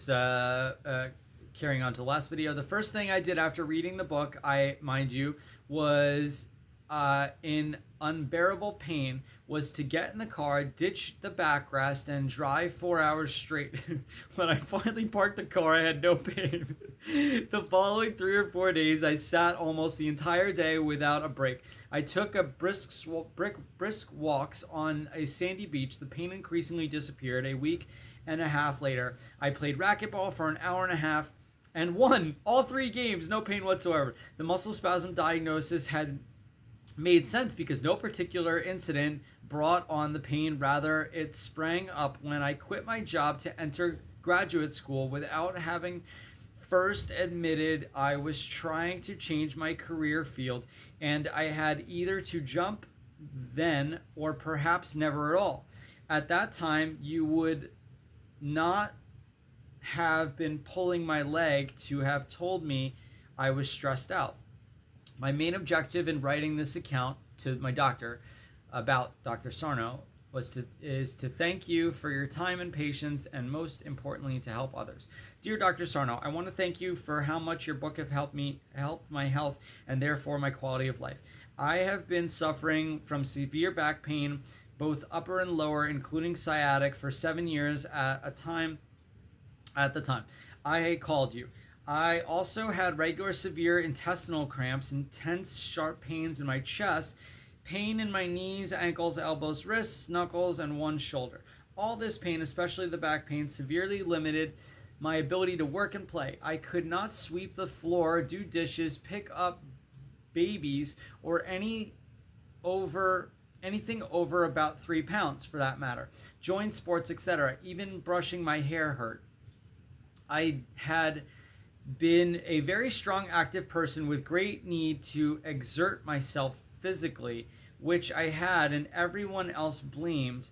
just carrying on to the last video. The first thing I did after reading the book, mind you, was in unbearable pain, was to get in the car, ditch the backrest, and drive 4 hours straight. When I finally parked the car, I had no pain. The following 3 or 4 days, I sat almost the entire day without a break. I took a brisk walks on a sandy beach. The pain increasingly disappeared. A week and a half later, I played racquetball for an hour and a half and won all 3 games, no pain whatsoever. The muscle spasm diagnosis had made sense because no particular incident brought on the pain. Rather, it sprang up when I quit my job to enter graduate school without having first admitted I was trying to change my career field, and I had either to jump then or perhaps never at all. At that time, you would not have been pulling my leg to have told me I was stressed out. My main objective in writing this account to my doctor about Dr. Sarno is to thank you for your time and patience, and most importantly, to help others. Dear Dr. Sarno, I want to thank you for how much your book have helped my health, and therefore my quality of life. I have been suffering from severe back pain, both upper and lower, including sciatic, for 7 years at the time I called you. I also had regular severe intestinal cramps, intense sharp pains in my chest, pain in my knees, ankles, elbows, wrists, knuckles, and one shoulder. All this pain, especially the back pain, severely limited my ability to work and play. I could not sweep the floor, do dishes, pick up babies, or anything over about 3 pounds for that matter. Join sports, etc. Even brushing my hair hurt. I had been a very strong, active person with great need to exert myself physically, which I had, and everyone else blamed,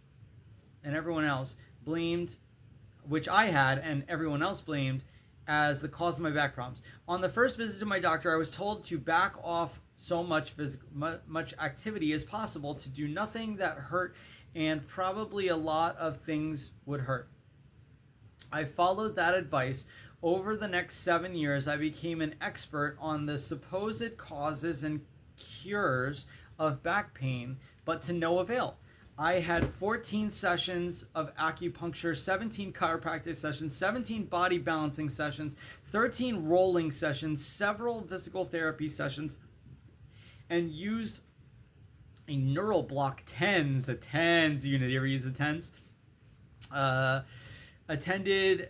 which I had and everyone else blamed as the cause of my back problems. On the first visit to my doctor, I was told to back off so much activity as possible, to do nothing that hurt, and probably a lot of things would hurt. I followed that advice. Over the next 7 years, I became an expert on the supposed causes and cures of back pain, but to no avail. I had 14 sessions of acupuncture, 17 chiropractic sessions, 17 body balancing sessions, 13 rolling sessions, several physical therapy sessions, and used a neural block TENS unit. You ever use the TENS? Attended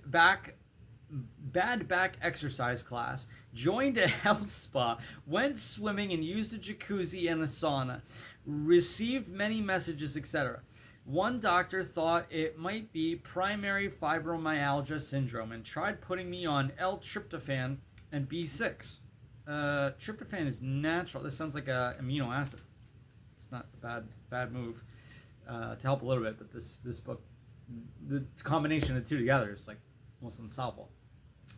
bad back exercise class, joined a health spa, went swimming and used a jacuzzi and a sauna, received many messages, etc. One doctor thought it might be primary fibromyalgia syndrome and tried putting me on L-tryptophan and B6. Tryptophan is natural. This sounds like an amino acid. It's not a bad move to help a little bit, but this book, the combination of the two together is like almost unsolvable.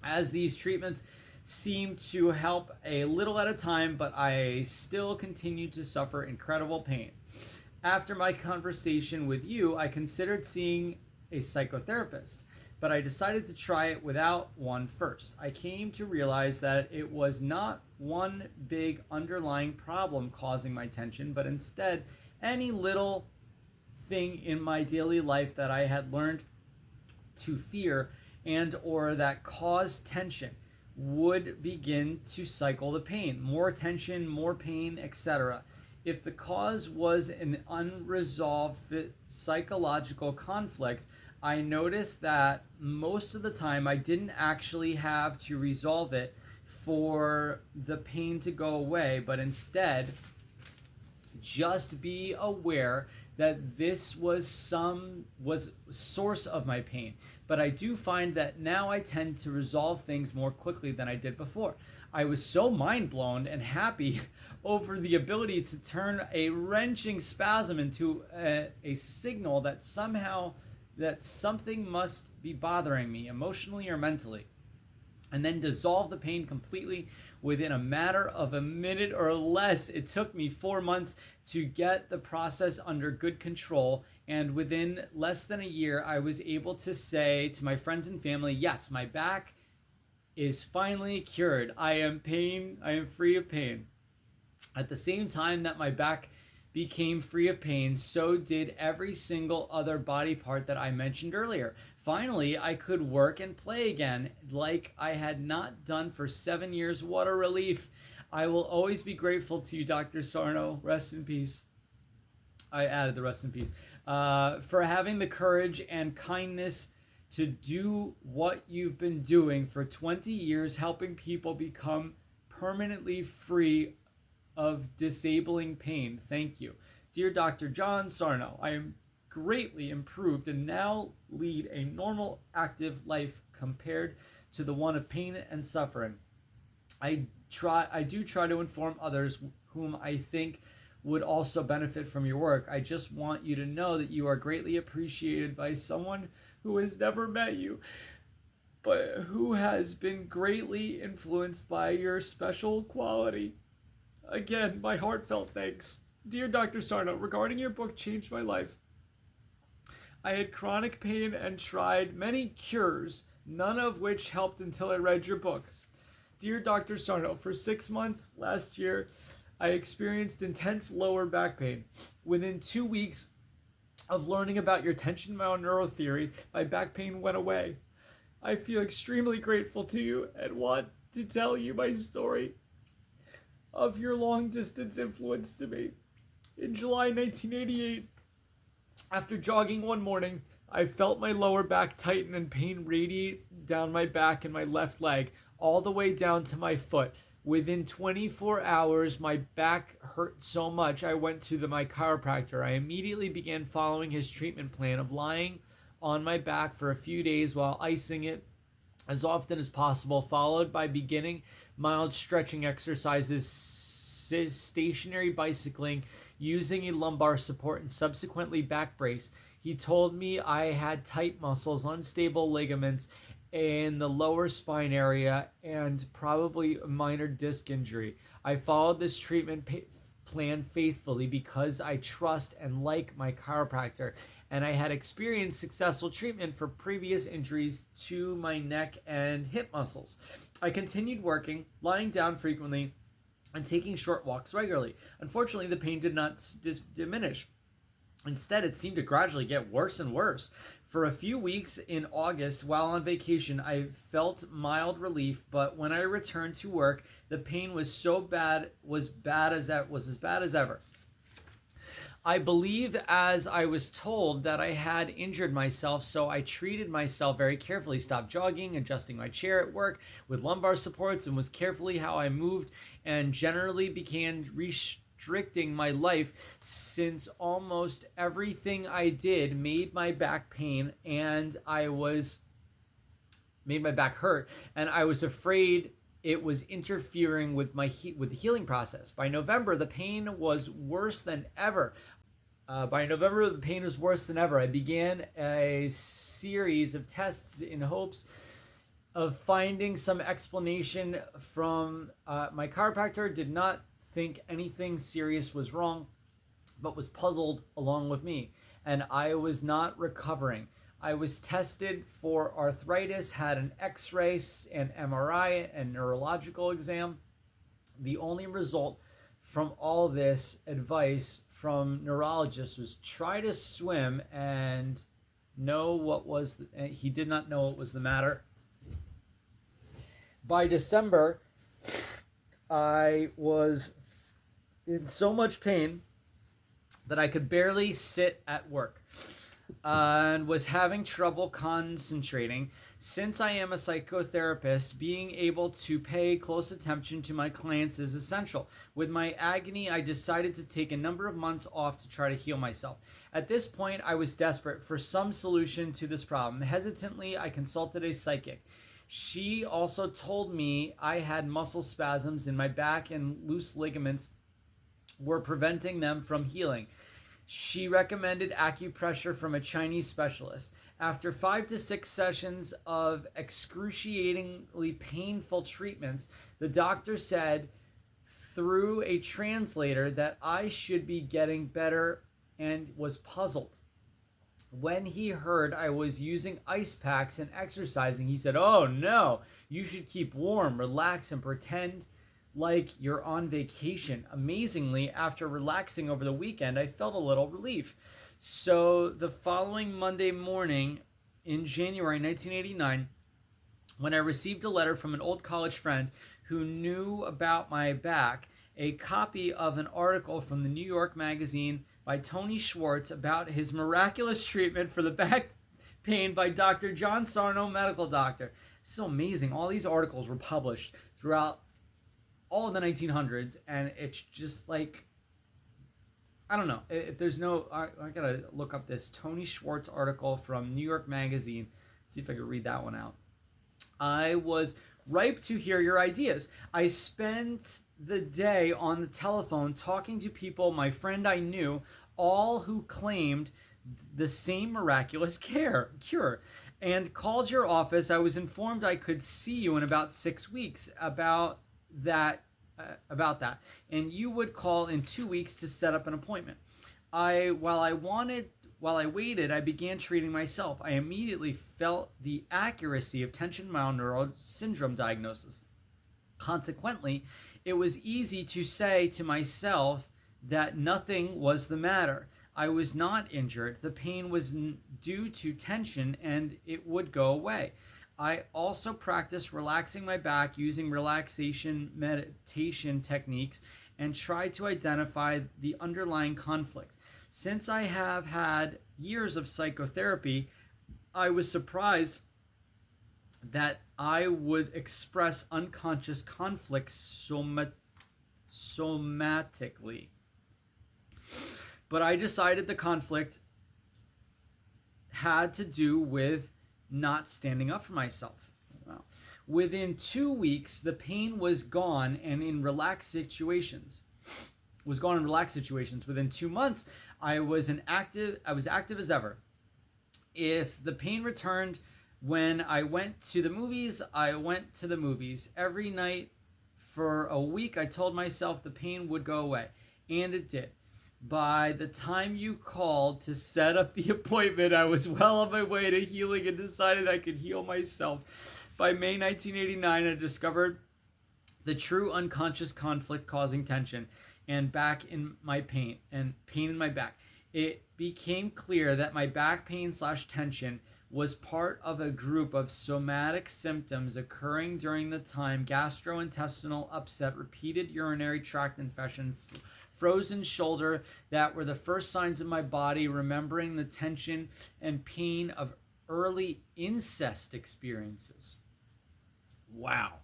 As these treatments seemed to help a little at a time, but I still continued to suffer incredible pain. After my conversation with you, I considered seeing a psychotherapist, but I decided to try it without one first. I came to realize that it was not one big underlying problem causing my tension, but instead any little thing in my daily life that I had learned to fear and or that caused tension would begin to cycle the pain. More tension, more pain, etc. If the cause was an unresolved psychological conflict, I noticed that most of the time I didn't actually have to resolve it for the pain to go away, but instead just be aware that this was source of my pain. But I do find that now I tend to resolve things more quickly than I did before. I was so mind blown and happy over the ability to turn a wrenching spasm into a signal that something must be bothering me emotionally or mentally, and then dissolve the pain completely within a matter of a minute or less. It took me 4 months to get the process under good control, And within less than a year, I was able to say to my friends and family, yes, my back is finally cured. I am free of pain. At the same time that my back became free of pain, so did every single other body part that I mentioned earlier. Finally, I could work and play again like I had not done for 7 years. What a relief. I will always be grateful to you, Dr. Sarno. Rest in peace. I added the rest in peace. For having the courage and kindness to do what you've been doing for 20 years, helping people become permanently free of disabling pain. Thank you. Dear Dr. John Sarno, I am greatly improved and now lead a normal, active life compared to the one of pain and suffering. I do try to inform others whom I think would also benefit from your work. I just want you to know that you are greatly appreciated by someone who has never met you, but who has been greatly influenced by your special quality. Again, my heartfelt thanks. Dear Dr. Sarno, regarding your book changed my life. I had chronic pain and tried many cures, none of which helped until I read your book. Dear Dr. Sarno, for 6 months last year, I experienced intense lower back pain. Within 2 weeks of learning about your tension bound neurotheory, my back pain went away. I feel extremely grateful to you and want to tell you my story of your long distance influence to me. In July 1988, after jogging one morning, I felt my lower back tighten and pain radiate down my back and my left leg, all the way down to my foot. Within 24 hours, my back hurt so much I went to my chiropractor. I immediately began following his treatment plan of lying on my back for a few days while icing it as often as possible, followed by beginning mild stretching exercises, stationary bicycling, using a lumbar support, and subsequently back brace. He told me I had tight muscles, unstable ligaments in the lower spine area, and probably a minor disc injury. I followed this treatment plan faithfully because I trust and like my chiropractor, and I had experienced successful treatment for previous injuries to my neck and hip muscles. I continued working, lying down frequently, and taking short walks regularly. Unfortunately, the pain did not diminish. Instead, it seemed to gradually get worse and worse. For a few weeks in August, while on vacation, I felt mild relief, but when I returned to work, the pain was as bad as ever. I believe, as I was told, that I had injured myself, so I treated myself very carefully, stopped jogging, adjusting my chair at work with lumbar supports, and was carefully how I moved, and generally began restricting my life, since almost everything I did made my back pain and made my back hurt, and I was afraid it was interfering with with the healing process. By November, the pain was worse than ever. I began a series of tests in hopes of finding some explanation from my chiropractor. Did not think anything serious was wrong, but was puzzled along with me, and I was not recovering. I was tested for arthritis, had an x-ray, an MRI, and neurological exam. The only result from all this advice from neurologists was try to swim, and he did not know what was the matter. By December, I was in so much pain that I could barely sit at work and was having trouble concentrating. Since I am a psychotherapist, being able to pay close attention to my clients is essential. With my agony, I decided to take a number of months off to try to heal myself. At this point, I was desperate for some solution to this problem. Hesitantly, I consulted a psychic. She also told me I had muscle spasms in my back and loose ligaments were preventing them from healing. She recommended acupressure from a Chinese specialist. After 5 to 6 sessions of excruciatingly painful treatments, the doctor said through a translator that I should be getting better and was puzzled. When he heard I was using ice packs and exercising, he said, "Oh no, you should keep warm, relax, and pretend like you're on vacation." Amazingly, after relaxing over the weekend, I felt a little relief. So the following Monday morning in January 1989, when I received a letter from an old college friend who knew about my back, a copy of an article from the New York Magazine by Tony Schwartz about his miraculous treatment for the back pain by Dr. John Sarno, medical doctor. It's so amazing. All these articles were published throughout all of the 1900s, and it's just like, I don't know. If there's no, I gotta look up this Tony Schwartz article from New York Magazine. See if I can read that one out. I was ripe to hear your ideas. I spent the day on the telephone talking to people, my friend I knew, all who claimed the same miraculous cure, and called your office. I was informed I could see you in about 6 weeks that about that, and you would call in 2 weeks to set up an appointment. While I waited, I began treating myself. I immediately felt the accuracy of tension neural syndrome diagnosis. Consequently, it was easy to say to myself that nothing was the matter. I was not injured. The pain was due to tension and it would go away. I also practiced relaxing my back using relaxation meditation techniques and tried to identify the underlying conflicts. Since I have had years of psychotherapy, I was surprised that I would express unconscious conflicts somatically. But I decided the conflict had to do with not standing up for myself. Well, within 2 weeks, the pain was gone and in relaxed situations. Within 2 months, I was active as ever. If the pain returned when I went to the movies, I went to the movies. Every night for a week, I told myself the pain would go away, and it did. By the time you called to set up the appointment, I was well on my way to healing and decided I could heal myself. By May 1989, I discovered the true unconscious conflict causing tension and pain in my back. It became clear that my back pain / tension was part of a group of somatic symptoms occurring during the time gastrointestinal upset, repeated urinary tract infection, frozen shoulder that were the first signs of my body remembering the tension and pain of early incest experiences. Wow.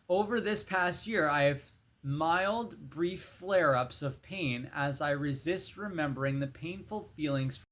Over this past year, I have mild, brief flare ups of pain as I resist remembering the painful feelings